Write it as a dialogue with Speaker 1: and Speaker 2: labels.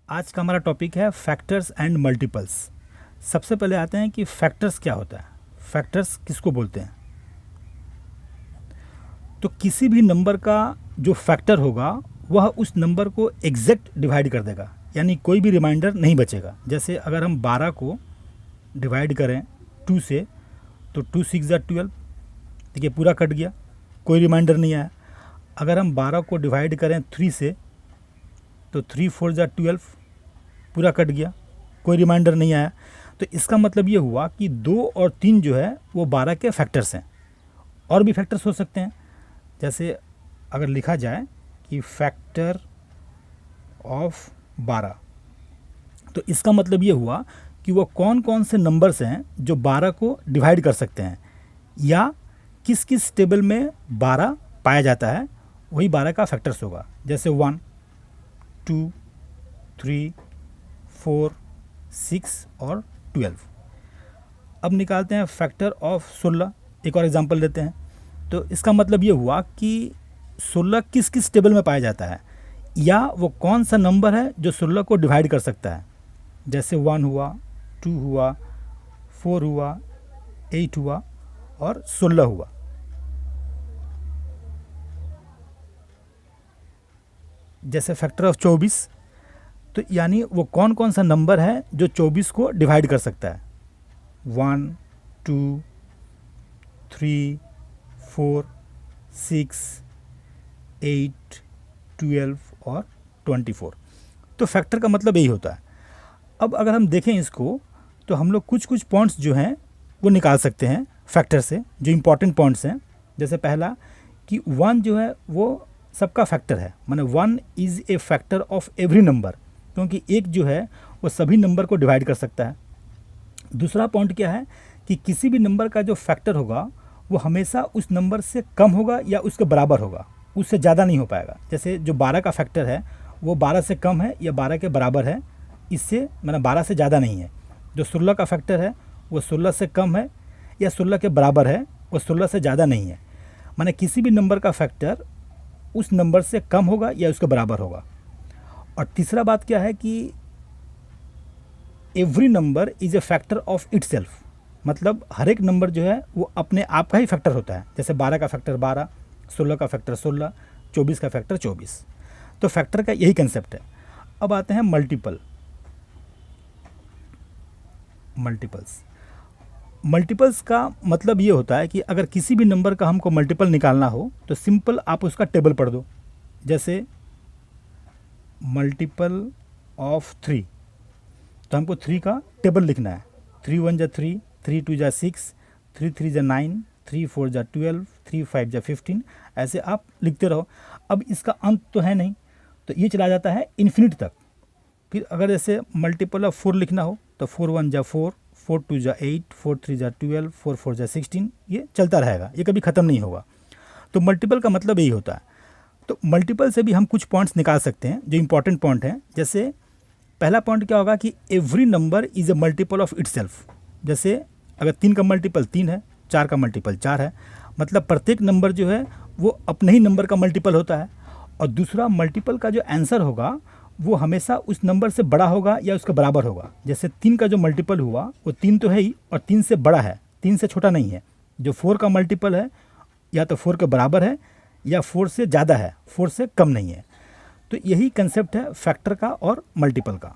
Speaker 1: आज का हमारा टॉपिक है फैक्टर्स एंड मल्टीपल्स। सबसे पहले आते हैं कि फैक्टर्स क्या होता है, फैक्टर्स किसको बोलते हैं। तो किसी भी नंबर का जो फैक्टर होगा वह उस नंबर को एग्जैक्ट डिवाइड कर देगा, यानी कोई भी रिमाइंडर नहीं बचेगा। जैसे अगर हम 12 को डिवाइड करें 2 से तो 2 6 ज़ा 12, देखिए पूरा कट गया, कोई रिमाइंडर नहीं आया। अगर हम 12 को डिवाइड करें 3 से तो 3 4 ज़ा 12, पूरा कट गया, कोई रिमाइंडर नहीं आया। तो इसका मतलब ये हुआ कि 2 और 3 जो है वो 12 के फैक्टर्स हैं। और भी फैक्टर्स हो सकते हैं, जैसे अगर लिखा जाए कि फैक्टर ऑफ 12, तो इसका मतलब ये हुआ कि वो कौन कौन से नंबर्स हैं जो 12 को डिवाइड कर सकते हैं, या किस किस टेबल में 12 पाया जाता है, वही 12 का फैक्टर्स होगा। जैसे 1 2 3 4 6 और 12। अब निकालते हैं फैक्टर ऑफ 16। एक और एग्जांपल लेते हैं। तो इसका मतलब ये हुआ कि 16 किस किस टेबल में पाया जाता है, या वो कौन सा नंबर है जो 16 को डिवाइड कर सकता है। जैसे 1 हुआ, 2 हुआ, 4 हुआ, 8 हुआ और 16 हुआ। जैसे फैक्टर ऑफ 24, तो यानी वो कौन कौन सा नंबर है जो 24 को डिवाइड कर सकता है। 1 2 3 4 6 8 12 और 24। तो फैक्टर का मतलब यही होता है। अब अगर हम देखें इसको, तो हम लोग कुछ कुछ पॉइंट्स जो हैं वो निकाल सकते हैं फैक्टर से, जो इम्पॉर्टेंट पॉइंट्स हैं। जैसे पहला कि 1 जो है वो सबका फैक्टर है, माने 1 is a factor of every number, क्योंकि एक जो है वो सभी नंबर को डिवाइड कर सकता है। दूसरा पॉइंट क्या है कि किसी भी नंबर का जो फैक्टर होगा वो हमेशा उस नंबर से कम होगा या उसके बराबर होगा, उससे ज़्यादा नहीं हो पाएगा। जैसे जो 12 का फैक्टर है वो 12 से कम है या 12 के बराबर है, इससे मतलब 12 से ज़्यादा नहीं है। जो 16 का फैक्टर है वो 16 से कम है या 16 के बराबर है, वो 16 से ज़्यादा नहीं है। माने किसी भी नंबर का फैक्टर उस नंबर से कम होगा या उसके बराबर होगा। और तीसरा बात क्या है कि every number is a factor of itself, मतलब हर एक नंबर जो है वो अपने आप का ही फैक्टर होता है। जैसे 12 का फैक्टर 12, 16 का फैक्टर 16, 24 का फैक्टर 24। तो फैक्टर का यही कंसेप्ट है। अब आते हैं मल्टीपल्स का मतलब ये होता है कि अगर किसी भी नंबर का हमको मल्टीपल निकालना हो तो सिंपल आप उसका टेबल पढ़ दो। जैसे मल्टीपल ऑफ 3, तो हमको 3 का टेबल लिखना है। 3 1 ज़ा 3, 3 2 ज़ा 6, 3 3 ज़ा 9, 3 4 ज़ा 12, 3 5 ज़ा 15, ऐसे आप लिखते रहो। अब इसका अंत तो है नहीं, तो ये चला जाता है इन्फिनिट तक। फिर अगर जैसे मल्टीपल ऑफ 4 लिखना हो तो 4 1 ज़ा 4, 4 2 ज़ा 8, 4 3 ज़ा 12, 4 4 ज़ा 16, ये चलता रहेगा, ये कभी ख़त्म नहीं होगा। तो मल्टीपल का मतलब यही होता है। तो मल्टीपल से भी हम कुछ पॉइंट्स निकाल सकते हैं जो इंपॉर्टेंट पॉइंट हैं। जैसे पहला पॉइंट क्या होगा कि every number is a multiple of itself. जैसे अगर 3 का मल्टीपल 3 है, 4 का मल्टीपल 4 है, मतलब प्रत्येक नंबर जो है वो अपने ही नंबर का मल्टीपल होता है। और दूसरा, मल्टीपल का जो आंसर होगा वो हमेशा उस नंबर से बड़ा होगा या उसके बराबर होगा। जैसे 3 का जो मल्टीपल हुआ वो 3 तो है ही और 3 से बड़ा है, 3 से छोटा नहीं है। जो 4 का मल्टीपल है या तो 4 के बराबर है या 4 से ज़्यादा है, 4 से कम नहीं है। तो यही कंसेप्ट है फैक्टर का और मल्टीपल का।